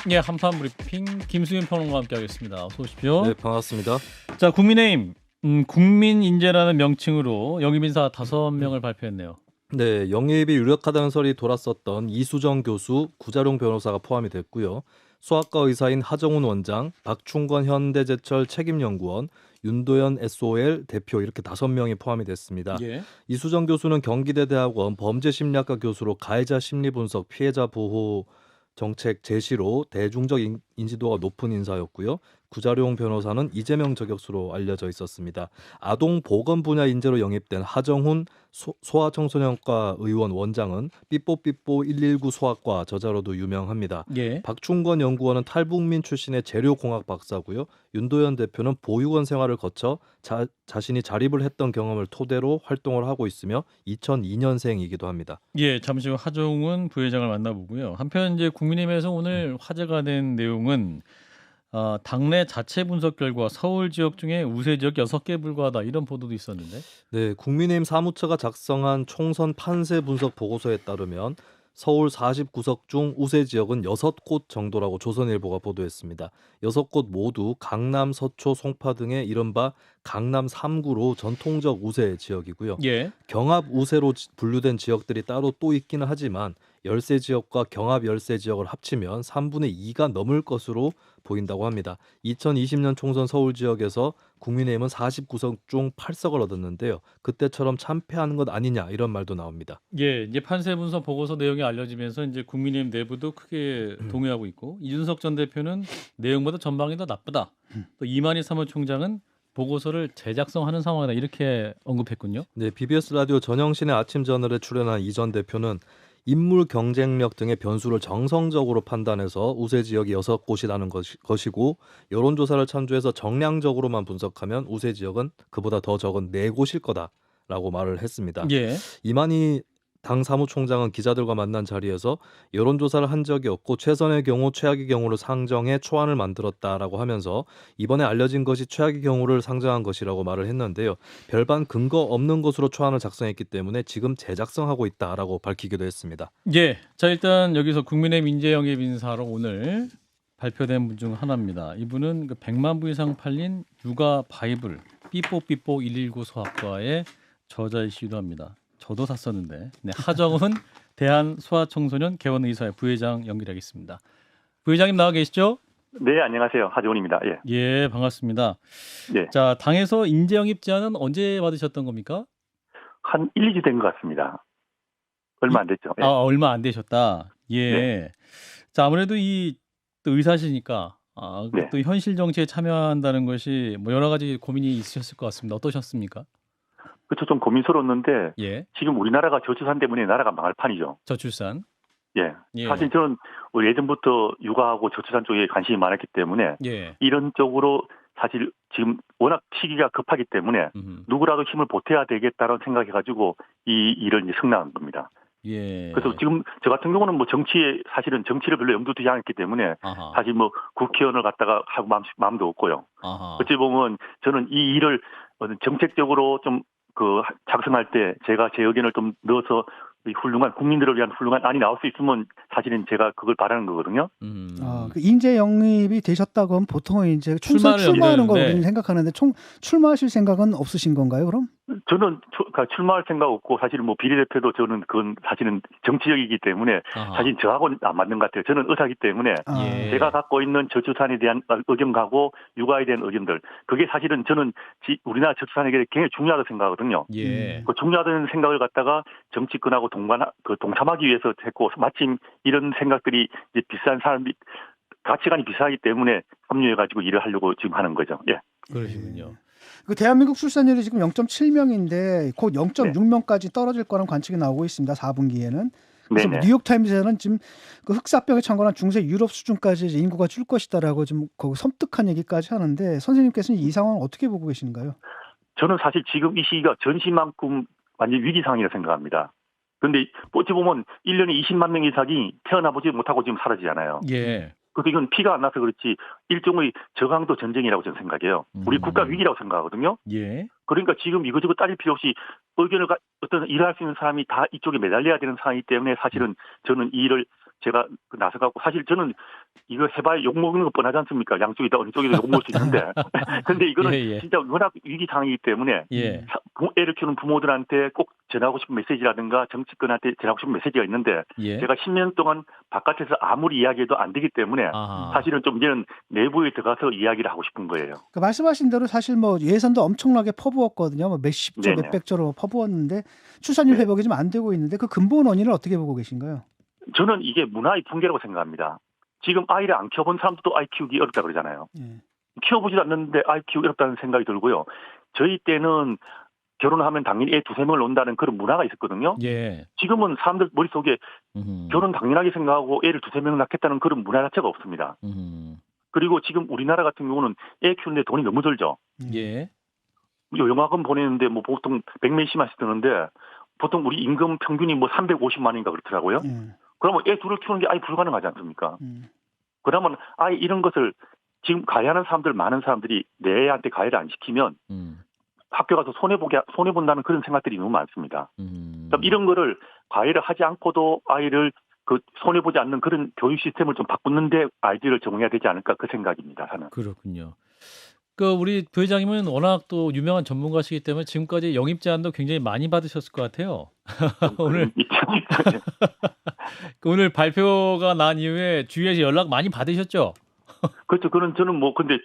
예, 한판 브리핑 김수현 평론가와 함께하겠습니다. 어서 오십시오. 네, 반갑습니다. 자, 국민의힘 국민인재라는 명칭으로 영입인사 5명을 발표했네요. 네, 영입이 유력하다는 설이 돌았었던 이수정 교수, 구자룡 변호사가 포함이 됐고요. 수학과 의사인 하정훈 원장, 박충건 현대제철 책임연구원, 윤도현 SOL 대표 이렇게 5명이 포함이 됐습니다. 예. 이수정 교수는 경기대 대학원 범죄심리학과 교수로 가해자 심리분석, 피해자 보호 정책 제시로 대중적 인지도가 높은 인사였고요. 구자룡 변호사는 이재명 저격수로 알려져 있었습니다. 아동 보건 분야 인재로 영입된 하정훈 소아청소년과 의원 원장은 삐뽀삐뽀 119 소아과 저자로도 유명합니다. 예. 박충건 연구원은 탈북민 출신의 재료공학 박사고요. 윤도현 대표는 보육원 생활을 거쳐 자신이 자립을 했던 경험을 토대로 활동을 하고 있으며 2002년생이기도 합니다. 예, 잠시 후 하정훈 부회장을 만나보고요. 한편 이제 국민의힘에서 오늘 화제가 된 내용은 당내 자체 분석 결과 서울 지역 중에 우세 지역 6개 불과하다 이런 보도도 있었는데. 네, 국민의힘 사무처가 작성한 총선 판세 분석 보고서에 따르면 서울 49석 중 우세 지역은 6곳 정도라고 조선일보가 보도했습니다. 6곳 모두 강남, 서초, 송파 등의 이른바 강남 3구로 전통적 우세 지역이고요. 예. 경합 우세로 분류된 지역들이 따로 또 있기는 하지만 열세 지역과 경합 열세 지역을 합치면 3분의 2가 넘을 것으로 보인다고 합니다. 2020년 총선 서울 지역에서 국민의힘은 49석 중 8석을 얻었는데요. 그때처럼 참패하는 것 아니냐 이런 말도 나옵니다. 예, 이제 판세 분석 보고서 내용이 알려지면서 이제 국민의힘 내부도 크게 동의하고 있고 이준석 전 대표는 내용보다 전방이 더 나쁘다. 또 이만희 사무총장은 보고서를 재작성하는 상황이다 이렇게 언급했군요. 네, BBS 라디오 전영신의 아침 저널에 출연한 이 전 대표는 인물 경쟁력 등의 변수를 정성적으로 판단해서 우세 지역이 6곳이라는 것이고 여론조사를 참조해서 정량적으로만 분석하면 우세 지역은 그보다 더 적은 4곳일 거다라고 말을 했습니다. 예. 이만희 당 사무총장은 기자들과 만난 자리에서 여론조사를 한 적이 없고 최선의 경우 최악의 경우를 상정해 초안을 만들었다라고 하면서 이번에 알려진 것이 최악의 경우를 상정한 것이라고 말을 했는데요. 별반 근거 없는 것으로 초안을 작성했기 때문에 지금 재작성하고 있다라고 밝히기도 했습니다. 예. 자, 일단 여기서 국민의힘 인재 영입 인사로 오늘 발표된 분 중 하나입니다. 이분은 100만 부 이상 팔린 육아 바이블 삐뽀삐뽀 119 소아과의 저자이시기도 합니다. 저도 샀었는데. 네, 하정훈 대한소아청소년 개원의사회 부회장 연결하겠습니다. 부회장님 나와 계시죠? 네, 안녕하세요. 하정훈입니다. 예. 예, 반갑습니다. 예. 자, 당에서 인재 영입 제안은 언제 받으셨던 겁니까? 한 1, 2주 된 것 같습니다. 얼마 안 됐죠. 예. 얼마 안 되셨다. 예. 네. 자, 아무래도 또 의사시니까 네. 또 현실 정치에 참여한다는 것이 뭐 여러 가지 고민이 있으셨을 것 같습니다. 어떠셨습니까? 그렇죠. 좀 고민스러웠는데 예. 지금 우리나라가 저출산 때문에 나라가 망할 판이죠. 저출산. 예. 예. 사실 저는 예전부터 육아하고 저출산 쪽에 관심이 많았기 때문에 예. 이런 쪽으로 사실 지금 워낙 시기가 급하기 때문에 누구라도 힘을 보태야 되겠다는 생각해가지고 이 일을 이제 승낙한 겁니다. 예. 그래서 지금 저 같은 경우는 뭐 사실은 정치를 별로 염두 두지 않았기 때문에 아하. 사실 뭐 국회의원을 갖다가 하고 마음도 없고요. 아하. 어찌 보면 저는 이 일을 정책적으로 좀 작성할 때 제가 제 의견을 좀 넣어서 훌륭한 국민들을 위한 훌륭한 안이 나올 수 있으면 사실은 제가 그걸 바라는 거거든요. 그 인재 영입이 되셨다고 하면 보통은 이제 총선 출마하는 거 우리는 생각하는데 출마하실 생각은 없으신 건가요, 그럼? 저는 출마할 생각 없고 사실 뭐 비례대표도 저는 그건 사실은 정치적이기 때문에 사실 저하고는 안 맞는 것 같아요. 저는 의사이기 때문에 제가 갖고 있는 저출산에 대한 의견하고 육아에 대한 의견들 그게 사실은 저는 우리나라 저출산에게 굉장히 중요하다고 생각하거든요. 예. 그 중요하다는 생각을 갖다가 정치권하고 동참하기 위해서 했고 마침 이런 생각들이 이제 비싼 사람이 가치관이 비싸기 때문에 합류해가지고 일을 하려고 지금 하는 거죠. 예. 그러시군요. 그 대한민국 출산율이 지금 0.7명인데 곧 0.6명까지 떨어질 거라는 관측이 나오고 있습니다. 4분기에는. 그래서 뉴욕타임즈에는 지금 그 흑사병에 참관한 중세 유럽 수준까지 인구가 줄 것이다라고 좀 거기 섬뜩한 얘기까지 하는데 선생님께서는 이 상황을 어떻게 보고 계신가요? 저는 사실 지금 이 시기가 전시만큼 완전 위기 상황이라고 생각합니다. 그런데 어찌 보면 1년에 20만 명 이상이 태어나보지 못하고 지금 사라지잖아요. 예. 그래서 이건 피가 안 나서 그렇지 일종의 저강도 전쟁이라고 저는 생각해요. 우리 국가 위기라고 생각하거든요. 예. 그러니까 지금 이거저거 따질 필요 없이 어떤 일을 할 수 있는 사람이 다 이쪽에 매달려야 되는 상황이기 때문에 사실은 저는 이 일을 제가 나서갖고 사실 저는 이거 해봐야 욕먹는 거 뻔하지 않습니까? 양쪽이다 어느 쪽이다 욕먹을 수 있는데 근데 이거는 진짜 워낙 위기 상황이기 때문에 애를 키우는 부모들한테 꼭 전하고 싶은 메시지라든가 정치권한테 전하고 싶은 메시지가 있는데 제가 10년 동안 바깥에서 아무리 이야기해도 안 되기 때문에 사실은 좀 이제는 내부에 들어가서 이야기를 하고 싶은 거예요. 그러니까 말씀하신 대로 사실 뭐 예산도 엄청나게 퍼부었거든요. 뭐 몇십조 몇백조로 퍼부었는데 출산율 회복이 좀 안 되고 있는데 그 근본 원인을 어떻게 보고 계신가요? 저는 이게 문화의 붕괴라고 생각합니다. 지금 아이를 안 키워본 사람도 아이 키우기 어렵다 그러잖아요. 키워보지도 않는데 아이 키우기 어렵다는 생각이 들고요. 저희 때는 결혼하면 당연히 애 두세 명을 낳는다는 그런 문화가 있었거든요. 지금은 사람들 머릿속에 결혼 당연하게 생각하고 애를 두세 명 낳겠다는 그런 문화 자체가 없습니다. 그리고 지금 우리나라 같은 경우는 애 키우는데 돈이 너무 들죠. 영화관 보내는데 뭐 보통 100몇십만 원씩 드는데 보통 우리 임금 평균이 뭐 350만 원인가 그렇더라고요. 그러면 애 둘을 키우는 게 아예 불가능하지 않습니까? 그러면 아예 이런 것을 지금 가해하는 사람들 많은 사람들이 내 애한테 가해를 안 시키면 학교 가서 손해본다는 그런 생각들이 너무 많습니다. 그럼 이런 거를 가해를 하지 않고도 아이를 그 손해보지 않는 그런 교육 시스템을 좀 바꾸는데 아이디어를 제공해야 되지 않을까 그 생각입니다. 저는. 그렇군요. 그 우리 부회장님은 워낙 또 유명한 전문가시기 때문에 지금까지 영입 제안도 굉장히 많이 받으셨을 것 같아요. 오늘 발표가 난 이후에 주위에서 연락 많이 받으셨죠? 그렇죠. 저는 뭐 근데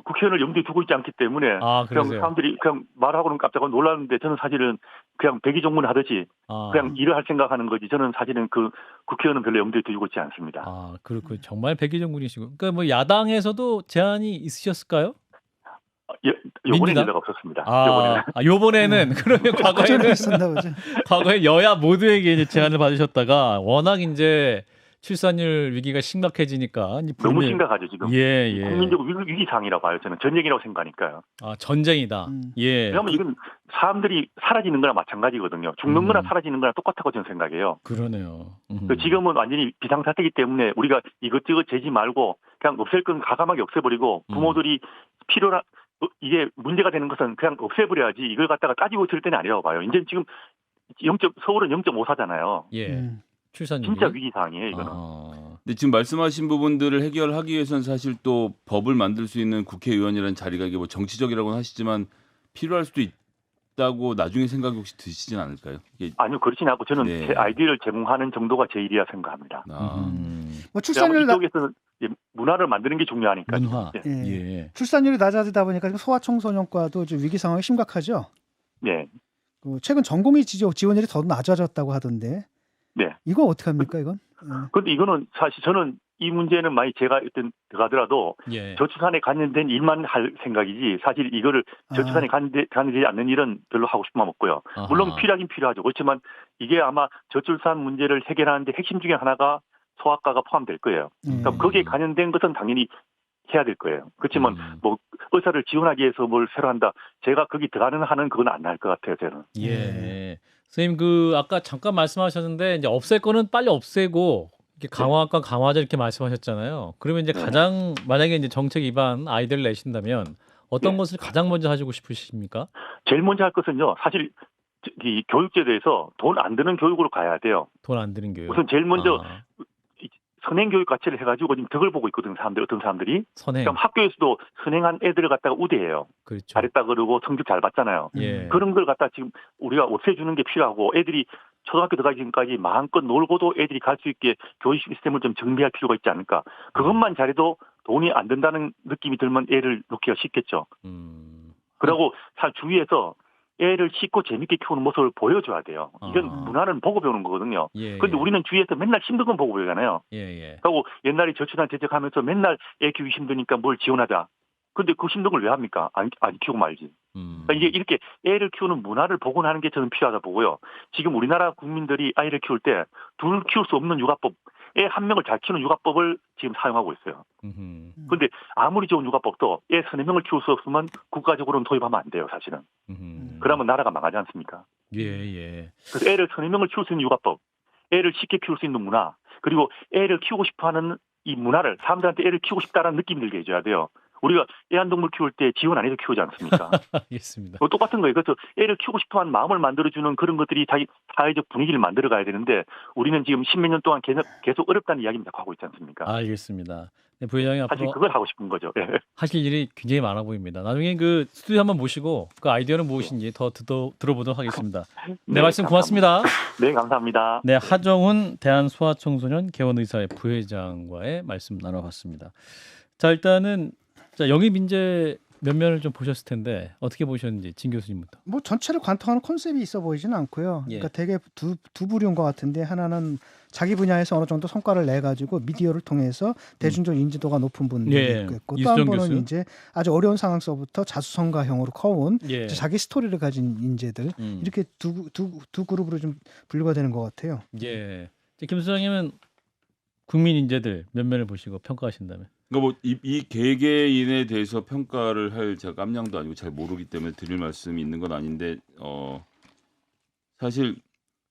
국회의원을 염두에 두고 있지 않기 때문에 그냥 사람들이 그냥 말하고는 깜짝 놀랐는데 저는 사실은 그냥 백의종군 하듯이 그냥 일을 할 생각하는 거지 저는 사실은 그 국회의원은 별로 염두에 두고 있지 않습니다. 그렇군요. 정말 백의종군이시고. 그러니까 뭐 야당에서도 제안이 있으셨을까요? 요번에 연락 없었습니다. 요번에는 그러면 과거에 여야 모두에게 이제 제안을 받으셨다가 워낙 이제 출산율 위기가 심각해지니까 너무 심각하죠 지금. 국민적 위기 상황이라고 봐요. 저는 전쟁이라고 생각하니까요. 전쟁이다. 왜냐하면 이건 사람들이 사라지는 거나 마찬가지거든요. 죽는 거나 사라지는 거나 똑같다고 저는 생각해요. 그러네요. 지금은 완전히 비상사태이기 때문에 우리가 이것저것 재지 말고 그냥 없앨 건 과감하게 없애버리고 부모들이 필요한 이게 문제가 되는 것은 그냥 없애버려야지 이걸 갖다가 따지고 있을 때는 아니라고 봐요. 이제 지금 서울은 0.54잖아요. 출산율이 진짜 위기 상황이에요, 이거는. 근데 지금 말씀하신 부분들을 해결하기 위해서는 사실 또 법을 만들 수 있는 국회의원이라는 자리가 이게 뭐 정치적이라고는 하시지만 필요할 수도 있다고 나중에 생각이 혹시 드시진 않을까요? 아니요, 그렇진 않고 저는 제 아이디어를 제공하는 정도가 제 일이라 생각합니다. 뭐 출산율 이쪽에서는 문화를 만드는 게 중요하니까. 문화. 출산율이 낮아지다 보니까 소아청소년과도 좀 위기 상황이 심각하죠. 최근 전공의 지원율이 더 낮아졌다고 하던데. 이거 어떻게 합니까, 이건? 그런데 이거는 사실 저는 이 문제는 만약 제가 들어가더라도 저출산에 관련된 일만 할 생각이지 사실 이거를 저출산에 관련되지 않는 일은 별로 하고 싶은 마음 없고요. 물론 필요하긴 필요하죠. 그렇지만 이게 아마 저출산 문제를 해결하는데 핵심 중에 하나가 소아과가 포함될 거예요. 그러니까 거기에 관련된 것은 당연히 해야 될 거예요. 그렇지만 뭐 의사를 지원하기 위해서 뭘 새로 한다. 제가 거기 들어가는 하는 그건 안 날 것 같아요. 저는. 선생님 아까 잠깐 말씀하셨는데 이제 없앨 거는 빨리 없애고 이렇게 강화학과 강화자 이렇게 말씀하셨잖아요. 그러면 이제 가장 만약에 이제 정책 위반 아이디어를 내신다면 어떤 것을 가장 먼저 하시고 싶으십니까? 제일 먼저 할 것은요. 사실 이 교육제도에서 돈 안 드는 교육으로 가야 돼요. 돈 안 드는 교육. 우선 제일 먼저 선행교육 가치를 해가지고 지금 덕을 보고 있거든요. 어떤 사람들이. 선행. 그럼 학교에서도 선행한 애들을 갖다가 우대해요. 그렇죠. 잘했다 그러고 성적 잘 봤잖아요. 그런 걸 갖다 지금 우리가 없애주는 게 필요하고 애들이 초등학교 들어가기 전까지 마음껏 놀고도 애들이 갈 수 있게 교육 시스템을 좀 정비할 필요가 있지 않을까. 그것만 잘해도 돈이 안 든다는 느낌이 들면 애를 놓기가 쉽겠죠. 그리고 주위에서 애를 씻고 재밌게 키우는 모습을 보여줘야 돼요. 이건 문화는 보고 배우는 거거든요. 그런데 우리는 주위에서 맨날 힘든 건 보고 배우잖아요. 그리고 옛날에 저출산 대책하면서 맨날 애 키우기 힘드니까 뭘 지원하자. 근데 그 힘든 걸 왜 합니까? 안 키우고 말지. 그러니까 이게 이렇게 애를 키우는 문화를 복원하는 게 저는 필요하다 보고요. 지금 우리나라 국민들이 아이를 키울 때 둘 키울 수 없는 육아법, 애 한 명을 잘 키우는 육아법을 지금 사용하고 있어요. 그런데 아무리 좋은 육아법도 애 3-4명을 키울 수 없으면 국가적으로는 도입하면 안 돼요, 사실은. 그러면 나라가 망하지 않습니까? 그래서 애를 3-4명을 키울 수 있는 육아법, 애를 쉽게 키울 수 있는 문화, 그리고 애를 키우고 싶어하는 이 문화를 사람들한테 애를 키우고 싶다라는 느낌이 들게 해줘야 돼요. 우리가 애완동물 키울 때 지원 안 해도 키우지 않습니까? 알겠습니다. 똑같은 거예요. 그래서 애를 키우고 싶어하는 마음을 만들어주는 그런 것들이 자기 사회적 분위기를 만들어가야 되는데 우리는 지금 10몇 년 동안 계속 어렵다는 이야기를 자꾸 하고 있지 않습니까? 알겠습니다. 네, 부회장이 사실 앞으로 그걸 하고 싶은 거죠. 예. 하실 일이 굉장히 많아 보입니다. 나중에 그 스튜디오 한번 모시고 그 아이디어는 무엇인지 더 들어보도록 하겠습니다. 네, 말씀 고맙습니다. 네, 감사합니다. 네, 하정훈 대한소아청소년 개원의사회 부회장과의 말씀 나눠봤습니다. 자, 일단은 영입 인재 몇 면을 좀 보셨을 텐데 어떻게 보셨는지 진 교수님부터. 뭐 전체를 관통하는 컨셉이 있어 보이지는 않고요. 예. 그러니까 되게 두 부류인 것 같은데 하나는 자기 분야에서 어느 정도 성과를 내 가지고 미디어를 통해서 대중적 인지도가 높은 분들이 예. 있고 또 이수정 한 번은 교수. 이제 아주 어려운 상황서부터 자수성가형으로 커온 예. 이제 자기 스토리를 가진 인재들 이렇게 두 그룹으로 좀 분류가 되는 것 같아요. 예. 김 소장님은 국민 인재들 몇 면을 보시고 평가하신다면? 그러니까 뭐 이 개개인에 대해서 평가를 할 제가 깜냥도 아니고 잘 모르기 때문에 드릴 말씀이 있는 건 아닌데 사실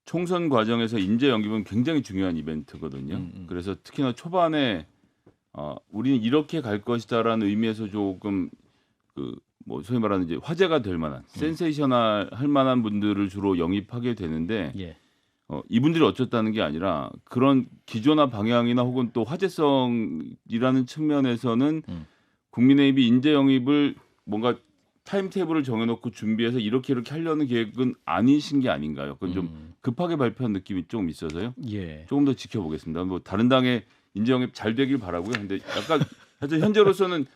총선 과정에서 인재 영입은 굉장히 중요한 이벤트거든요. 그래서 특히나 초반에 우리는 이렇게 갈 것이다라는 의미에서 조금 그 뭐 소위 말하는 이제 화제가 될 만한 센세이셔널 할 만한 분들을 주로 영입하게 되는데 예. 이분들이 어쩌다는 게 아니라 그런 기조나 방향이나 혹은 또 화제성이라는 측면에서는 국민의힘이 인재 영입을 뭔가 타임테이블을 정해놓고 준비해서 이렇게 하려는 계획은 아니신 게 아닌가요? 그건 좀 급하게 발표한 느낌이 조금 있어서요. 예. 조금 더 지켜보겠습니다. 뭐 다른 당의 인재 영입 잘 되길 바라고요. 근데 약간 하여튼 현재로서는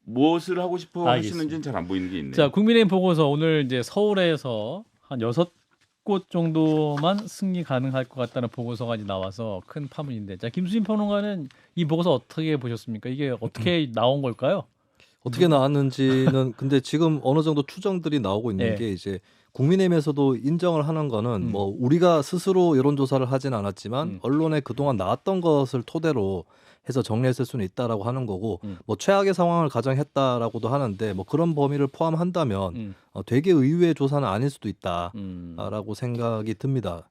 무엇을 하고 싶어 하시는지는 잘 안 보이는 게 있네요. 자, 국민의힘 보고서 오늘 이제 서울에서 한 6곳 정도만 승리 가능할 것 같다는 보고서가 이제 나와서 큰 파문인데, 자, 김수진 평론가는 이 보고서 어떻게 보셨습니까? 이게 어떻게 나온 걸까요? 어떻게 나왔는지는 근데 지금 어느 정도 추정들이 나오고 있는 예. 게 이제 국민의힘에서도 인정을 하는 거는 뭐 우리가 스스로 여론조사를 하진 않았지만 언론에 그동안 나왔던 것을 토대로 해서 정리했을 수는 있다라고 하는 거고 뭐 최악의 상황을 가정했다라고도 하는데 뭐 그런 범위를 포함한다면 되게 의외의 조사는 아닐 수도 있다라고 생각이 듭니다.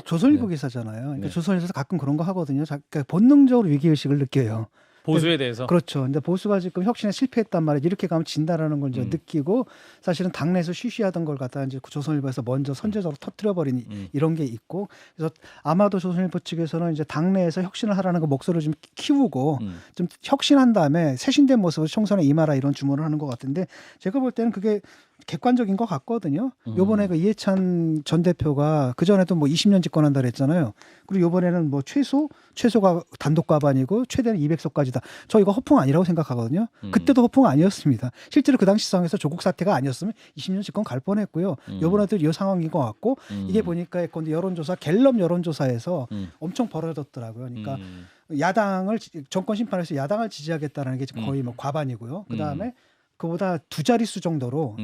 조선일보 네. 기사잖아요. 그러니까 네. 조선일보에서 가끔 그런 거 하거든요. 그러니까 본능적으로 위기의식을 느껴요. 보수에 대해서. 그렇죠. 근데 보수가 지금 혁신에 실패했단 말이에요. 이렇게 가면 진다라는 걸 이제 느끼고 사실은 당내에서 쉬쉬하던 걸 갖다 이제 조선일보에서 먼저 선제적으로 터뜨려버린 이런 게 있고 그래서 아마도 조선일보 측에서는 이제 당내에서 혁신을 하라는 그 목소리를 좀 키우고 좀 혁신한 다음에 새신된 모습으로 총선에 임하라 이런 주문을 하는 것 같은데 제가 볼 때는 그게 객관적인 것 같거든요. 요번에 그 이해찬 전 대표가 그 전에도 뭐 20년 집권한다 그랬잖아요. 그리고 요번에는 뭐 최소가 단독 과반이고 최대는 200석까지다. 저 이거 허풍 아니라고 생각하거든요. 그때도 허풍 아니었습니다. 실제로 그 당시 상황에서 조국 사태가 아니었으면 20년 집권 갈 뻔했고요. 요번에도 이 상황인 것 같고 이게 보니까 예컨대 여론조사 갤럽 여론조사에서 엄청 벌어졌더라고요. 그러니까 야당을 정권 심판에서 야당을 지지하겠다는 게 지금 거의 뭐 과반이고요. 그 다음에 그보다 두 자릿수 정도로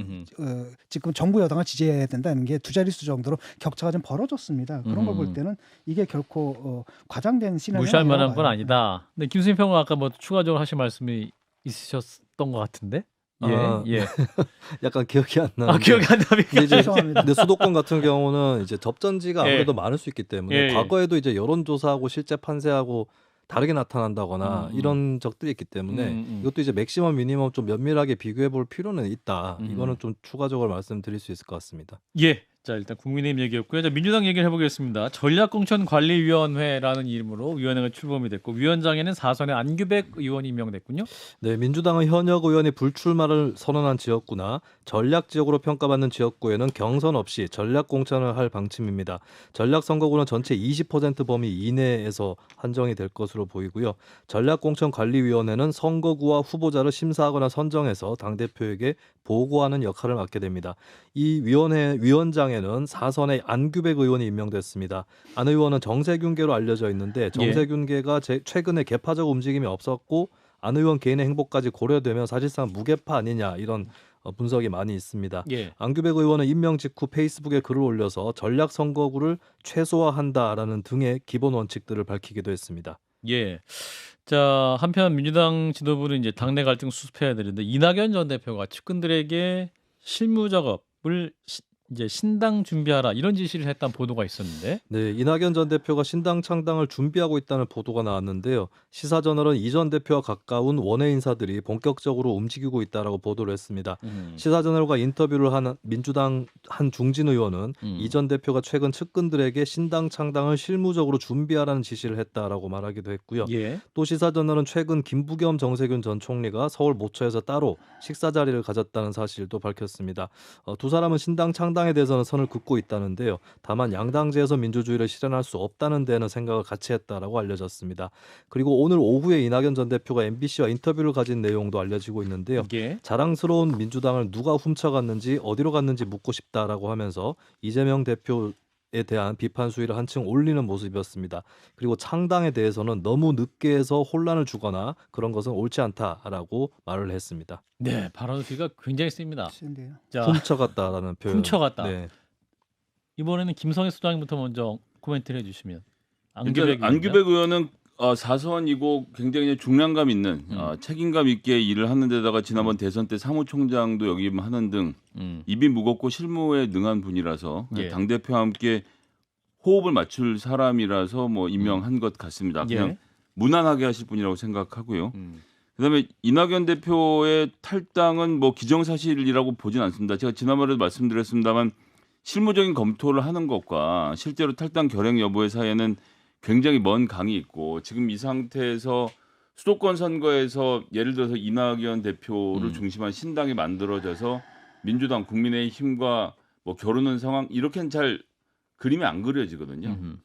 지금 정부 여당을 지지해야 된다는 게 두 자릿수 정도로 격차가 좀 벌어졌습니다. 그런 걸 볼 때는 이게 결코 과장된 시나리오가 무시할 만한 건 아니다. 근데 김수진 평론가 아까 뭐 추가적으로 하실 말씀이 있으셨던 것 같은데. 예, 아, 예. 약간 기억이 안 나는데. 아, 기억이 안 납니까? 이제 죄송합니다. 근데 수도권 같은 경우는 이제 접전지가 예. 아무래도 많을 수 있기 때문에 예, 예. 과거에도 이제 여론조사하고 실제 판세하고 다르게 나타난다거나 이런 적들이 있기 때문에 이것도 이제 맥시멈 미니멈 좀 면밀하게 비교해 볼 필요는 있다. 이거는 좀 추가적으로 말씀드릴 수 있을 것 같습니다. 예. 자, 일단 국민의힘 얘기였고요. 자, 민주당 얘기를 해보겠습니다. 전략공천관리위원회라는 이름으로 위원회가 출범이 됐고 위원장에는 사선의 안규백 의원이 임명됐군요. 네, 민주당은 현역 의원이 불출마를 선언한 지역구나 전략 지역으로 평가받는 지역구에는 경선 없이 전략 공천을 할 방침입니다. 전략 선거구는 전체 20% 범위 이내에서 한정이 될 것으로 보이고요. 전략 공천 관리위원회는 선거구와 후보자를 심사하거나 선정해서 당대표에게 보고하는 역할을 맡게 됩니다. 이 위원회 위원장에는 사선의 안규백 의원이 임명됐습니다. 안 의원은 정세균계로 알려져 있는데 정세균계가 최근에 개파적 움직임이 없었고 안 의원 개인의 행보까지 고려되면 사실상 무개파 아니냐 이런 분석이 많이 있습니다. 예. 안규백 의원은 임명 직후 페이스북에 글을 올려서 전략 선거구를 최소화한다라는 등의 기본 원칙들을 밝히기도 했습니다. 예. 자, 한편 민주당 지도부는 이제 당내 갈등 수습해야 되는데 이낙연 전 대표가 측근들에게 실무 작업을 이제 신당 준비하라 이런 지시를 했다는 보도가 있었는데. 네, 이낙연 전 대표가 신당 창당을 준비하고 있다는 보도가 나왔는데요. 시사저널은 이 전 대표와 가까운 원외 인사들이 본격적으로 움직이고 있다라고 보도를 했습니다. 시사저널과 인터뷰를 한 민주당 한 중진 의원은 이 전 대표가 최근 측근들에게 신당 창당을 실무적으로 준비하라는 지시를 했다라고 말하기도 했고요. 예. 또 시사저널은 최근 김부겸 정세균 전 총리가 서울 모처에서 따로 식사 자리를 가졌다는 사실도 밝혔습니다. 두 사람은 신당 창당에 대해서는 선을 긋고 있다는데요. 다만 양당제에서 민주주의를 실현할 수 없다는 데는 생각을 같이 했다라고 알려졌습니다. 그리고 오늘 오후에 이낙연 전 대표가 MBC와 인터뷰를 가진 내용도 알려지고 있는데요. 예. 자랑스러운 민주당을 누가 훔쳐갔는지 어디로 갔는지 묻고 싶다라고 하면서 이재명 대표에 대한 비판 수위를 한층 올리는 모습이었습니다. 그리고 창당에 대해서는 너무 늦게 해서 혼란을 주거나 그런 것은 옳지 않다라고 말을 했습니다. 네, 발언 수위가 굉장히 셉니다. 센데요. 자, 훔쳐갔다라는 표현. 훔쳐갔다. 네. 이번에는 김성애 소장님부터 먼저 코멘트를 해주시면. 일단 안규백 의원은 4선이고 굉장히 중량감 있는 책임감 있게 일을 하는 데다가 지난번 대선 때 사무총장도 역임하는 등 입이 무겁고 실무에 능한 분이라서 예. 당대표와 함께 호흡을 맞출 사람이라서 뭐 임명한 것 같습니다. 그냥 예. 무난하게 하실 분이라고 생각하고요. 그다음에 이낙연 대표의 탈당은 뭐 기정사실이라고 보진 않습니다. 제가 지난번에도 말씀드렸습니다만 실무적인 검토를 하는 것과 실제로 탈당 결행 여부의 사이에는 굉장히 먼 강이 있고 지금 이 상태에서 수도권 선거에서 예를 들어서 이낙연 대표를 중심한 신당이 만들어져서 민주당 국민의힘과 뭐 겨루는 상황 이렇게는 잘 그림이 안 그려지거든요. 그럼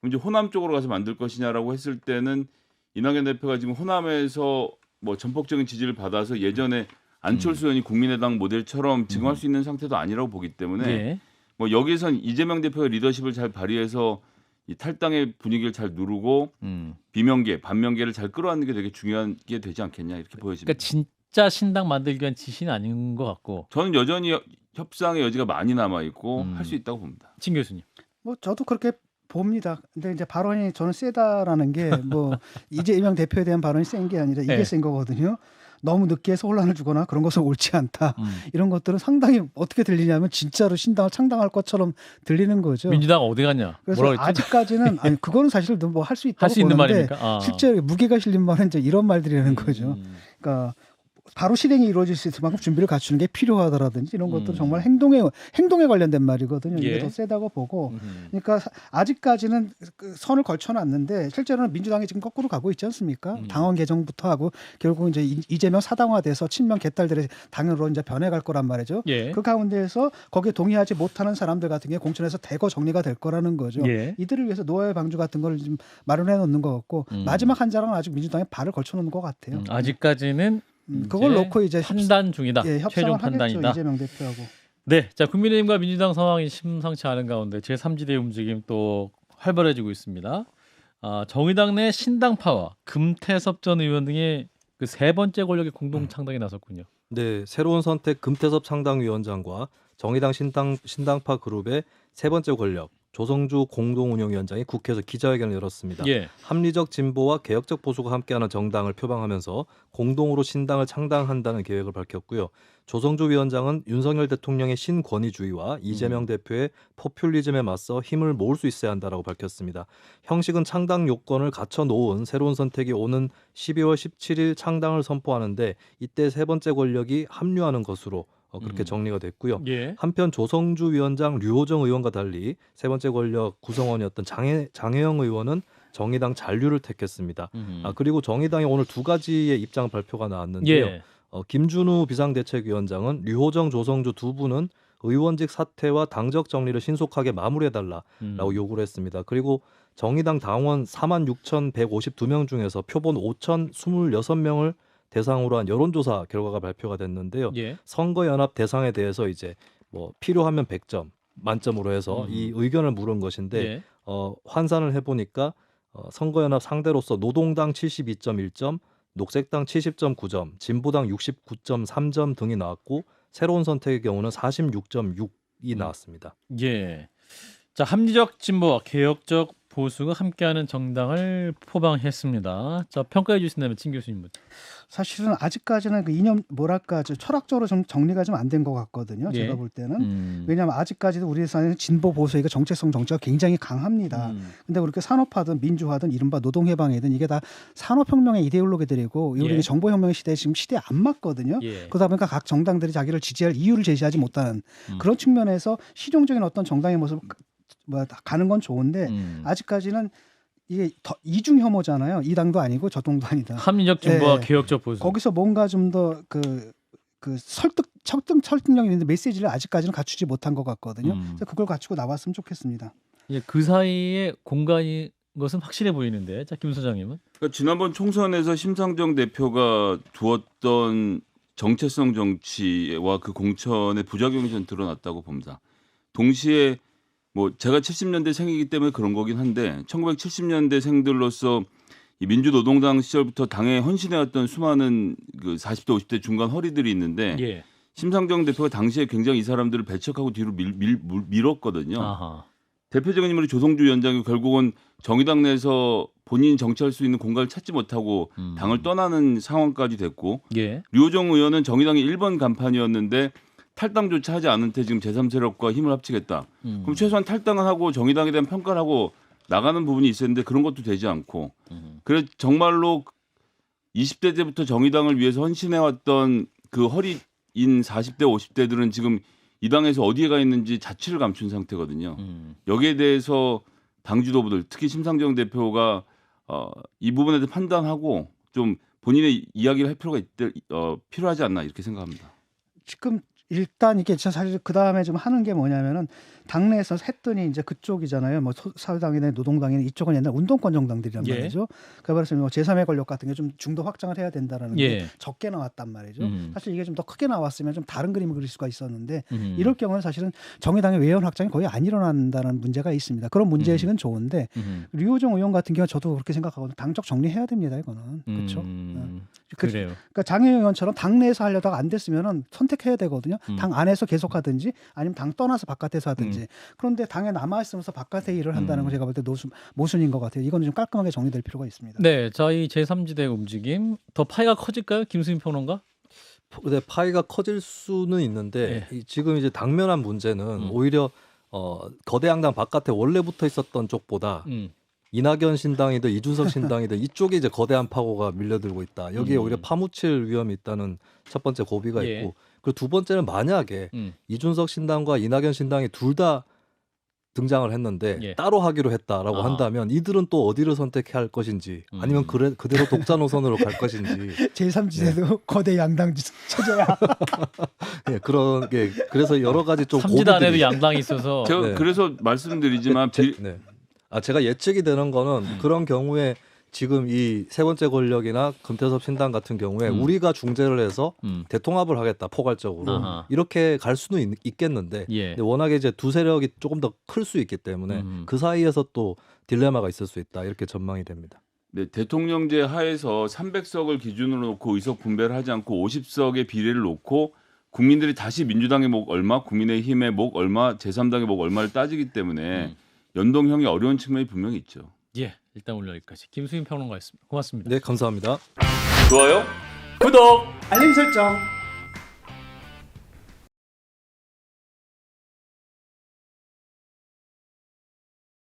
이제 호남 쪽으로 가서 만들 것이냐라고 했을 때는 이낙연 대표가 지금 호남에서 뭐 전폭적인 지지를 받아서 예전에 안철수 의원이 국민의당 모델처럼 지금 할 수 있는 상태도 아니라고 보기 때문에 예. 뭐 여기선 이재명 대표의 리더십을 잘 발휘해서 이 탈당의 분위기를 잘 누르고 비명계, 반명계를 잘 끌어안는 게 되게 중요한 게 되지 않겠냐 이렇게 보여집니다. 그러니까 진짜 신당 만들기 위한 지시는 아닌 것 같고. 저는 여전히 협상의 여지가 많이 남아 있고 할 수 있다고 봅니다. 진 교수님. 뭐 저도 그렇게 봅니다. 근데 이제 발언이 저는 세다라는 게 뭐 이재명 대표에 대한 발언이 센 게 아니라 이게 네. 센 거거든요. 너무 늦게 해서 혼란을 주거나 그런 것은 옳지 않다. 이런 것들은 상당히 어떻게 들리냐면 진짜로 신당을 창당할 것처럼 들리는 거죠. 민주당 어디 갔냐? 그래서 뭐라 그랬죠? 아직까지는 아니 그거는 사실 뭐 할 수 있다고 할 수 있는 보는데 말입니까? 아. 실제 무게가 실린 말은 이제 이런 말들이라는 거죠. 그러니까 바로 실행이 이루어질 수 있을 만큼 준비를 갖추는 게 필요하다라든지 이런 것들은 정말 행동에 관련된 말이거든요. 이게 예. 더 세다고 보고, 그러니까 아직까지는 그 선을 걸쳐놨는데 실제로는 민주당이 지금 거꾸로 가고 있지 않습니까? 당원 개정부터 하고 결국 이제 이재명 사당화돼서 친명 개딸들의 당으로 이제 변해갈 거란 말이죠. 예. 그 가운데에서 거기에 동의하지 못하는 사람들 같은 게 공천에서 대거 정리가 될 거라는 거죠. 예. 이들을 위해서 노예 방주 같은 걸 좀 마련해 놓는 것 같고 마지막 한 장은 아직 민주당에 발을 걸쳐 놓는 것 같아요. 아직까지는 그걸 놓고 이제 판단 중이다. 예, 최종 협상을 판단이다. 하겠죠, 이재명 대표하고. 네, 자 국민의힘과 민주당 상황이 심상치 않은 가운데 제3지대 움직임 또 활발해지고 있습니다. 정의당 내 신당파와 금태섭 전 의원 등의 그 세 번째 권력의 공동 창당에 나섰군요. 네, 새로운 선택 금태섭 창당위원장과 정의당 신당파 그룹의 세 번째 권력 조성주 공동운영위원장이 국회에서 기자회견을 열었습니다. 예. 합리적 진보와 개혁적 보수가 함께하는 정당을 표방하면서 공동으로 신당을 창당한다는 계획을 밝혔고요. 조성주 위원장은 윤석열 대통령의 신권위주의와 이재명 대표의 포퓰리즘에 맞서 힘을 모을 수 있어야 한다라고 밝혔습니다. 형식은 창당 요건을 갖춰놓은 새로운 선택이 오는 12월 17일 창당을 선포하는데 이때 세 번째 권력이 합류하는 것으로 그렇게 정리가 됐고요. 예. 한편 조성주 위원장, 류호정 의원과 달리 세 번째 권력 구성원이었던 장혜영 의원은 정의당 잔류를 택했습니다. 그리고 정의당이 오늘 두 가지의 입장 발표가 나왔는데요. 예. 김준우 비상대책위원장은 류호정, 조성주 두 분은 의원직 사퇴와 당적 정리를 신속하게 마무리해달라라고 요구를 했습니다. 그리고 정의당 당원 46,152명 중에서 표본 5,026명을 대상으로 한 여론조사 결과가 발표가 됐는데요. 예. 선거연합 대상에 대해서 이제 뭐 필요하면 100점 만점으로 해서 이 의견을 물은 것인데 예. 환산을 해보니까 선거연합 상대로서 노동당 72.1점, 녹색당 70.9점, 진보당 69.3점 등이 나왔고 새로운 선택의 경우는 46.6이 나왔습니다. 예. 자, 합리적 진보와 개혁적 보수가 함께하는 정당을 포방했습니다. 자, 평가해 주신다면 친 교수님부터. 사실은 아직까지는 그 이념 뭐랄까 철학적으로 좀 정리가 좀 안 된 것 같거든요. 예. 제가 볼 때는 왜냐하면 아직까지도 우리 사회는 진보 보수의 정체성 정치가 굉장히 강합니다. 근데 그렇게 산업화든 민주화든 이른바 노동해방이든 이게 다 산업혁명의 이데올로기들이고 우리 예. 정보혁명의 시대에 지금 시대에 안 맞거든요. 예. 그러다 보니까 각 정당들이 자기를 지지할 이유를 제시하지 못하는 그런 측면에서 실용적인 어떤 정당의 모습 가는 건 좋은데 아직까지는 이게 이중 혐오잖아요. 이 당도 아니고 저 당도 아니다. 합리적 진보와 예. 개혁적 보수. 거기서 뭔가 좀 더 그 설득력 있는 메시지를 아직까지는 갖추지 못한 것 같거든요. 그래서 그걸 갖추고 나왔으면 좋겠습니다. 예, 그 사이에 공간이 것은 확실해 보이는데, 자, 김 소장님은? 그러니까 지난번 총선에서 심상정 대표가 두었던 정체성 정치와 그 공천의 부작용이 전 드러났다고 봅니다. 동시에 뭐 제가 70년대 생이기 때문에 그런 거긴 한데 1970년대 생들로서 이 민주노동당 시절부터 당에 헌신해왔던 수많은 그 40대 50대 중간 허리들이 있는데 예. 심상정 대표가 당시에 굉장히 이 사람들을 배척하고 뒤로 밀었거든요. 아하. 대표적인 인물이 조성주 위원장이 결국은 정의당 내에서 본인이 정치할 수 있는 공간을 찾지 못하고 당을 떠나는 상황까지 됐고 예. 류호정 의원은 정의당의 1번 간판이었는데 탈당조차 하지 않은 채 지금 제3세력과 힘을 합치겠다. 그럼 최소한 탈당을 하고 정의당에 대한 평가를 하고 나가는 부분이 있었는데 그런 것도 되지 않고 그래서 정말로 20대 때부터 정의당을 위해서 헌신해왔던 그 허리인 40대 50대들은 지금 이 당에서 어디에 가 있는지 자취를 감춘 상태거든요. 여기에 대해서 당 지도부들 특히 심상정 대표가 이 부분에 대해 판단하고 좀 본인의 이야기를 할 필요가 필요하지 않나 이렇게 생각합니다. 지금 일단 이게 사실 그 다음에 좀 하는 게 뭐냐면은 당내에서 했더니 이제 그쪽이잖아요. 뭐 사회당이나 노동당이나 이쪽은 옛날 운동권 정당들이란 예. 말이죠. 그래서 뭐 제3의 권력 같은 게 좀 중도 확장을 해야 된다라는 예. 게 적게 나왔단 말이죠. 사실 이게 좀 더 크게 나왔으면 좀 다른 그림을 그릴 수가 있었는데 이럴 이럴 경우는 사실은 정의당의 외연 확장이 거의 안 일어난다는 문제가 있습니다. 그런 문제의식은 좋은데 류호정 의원 같은 경우 저도 그렇게 생각하거든요. 당적 정리해야 됩니다. 이거는 그렇죠. 그래요. 그러니까 장혜영 의원처럼 당내에서 하려다가 안 됐으면은 선택해야 되거든요. 당 안에서 계속하든지 아니면 당 떠나서 바깥에서 하든지. 그런데 당에 남아 있으면서 바깥의 일을 한다는 건 제가 볼 때 모순인 것 같아요. 이거는 좀 깔끔하게 정리될 필요가 있습니다. 네, 자, 이 제3지대 움직임 더 파이가 커질까요, 김수민 평론가? 네, 파이가 커질 수는 있는데 지금 이제 당면한 문제는 오히려 거대 양당 바깥에 원래 붙어 있었던 쪽보다 이낙연 신당이든 이준석 신당이든 이쪽에 이제 거대한 파고가 밀려들고 있다. 여기에 오히려 파묻힐 위험이 있다는 첫 번째 고비가 있고, 그리고 두 번째는 만약에 이준석 신당과 이낙연 신당이 둘 다 등장을 했는데 따로 하기로 했다라고 한다면 이들은 또 어디를 선택해야 할 것인지 아니면 그대로 독자 노선으로 갈 것인지 제3지대도 거대 양당 체제야. 네, 그런 게 그래서 여러 가지 좀 3지대 안에도 양당이 있어서 제가 그래서 말씀드리지만 제가 예측이 되는 거는 그런 경우에 지금 이 세 번째 권력이나 금태섭 신당 같은 경우에 우리가 중재를 해서 대통합을 하겠다 포괄적으로 이렇게 갈 수는 있겠는데 근데 워낙에 이제 두 세력이 조금 더 클 수 있기 때문에 그 사이에서 또 딜레마가 있을 수 있다 이렇게 전망이 됩니다. 네, 대통령제 하에서 300석을 기준으로 놓고 의석 분배를 하지 않고 50석의 비례를 놓고 국민들이 다시 민주당의 목 얼마, 국민의힘의 목 얼마, 제3당의 목 얼마를 따지기 때문에 연동형이 어려운 측면이 분명히 있죠. 예, 일단 오늘 여기까지 김수민 평론가였습니다. 고맙습니다. 네, 감사합니다. 좋아요. 구독, 알림 설정.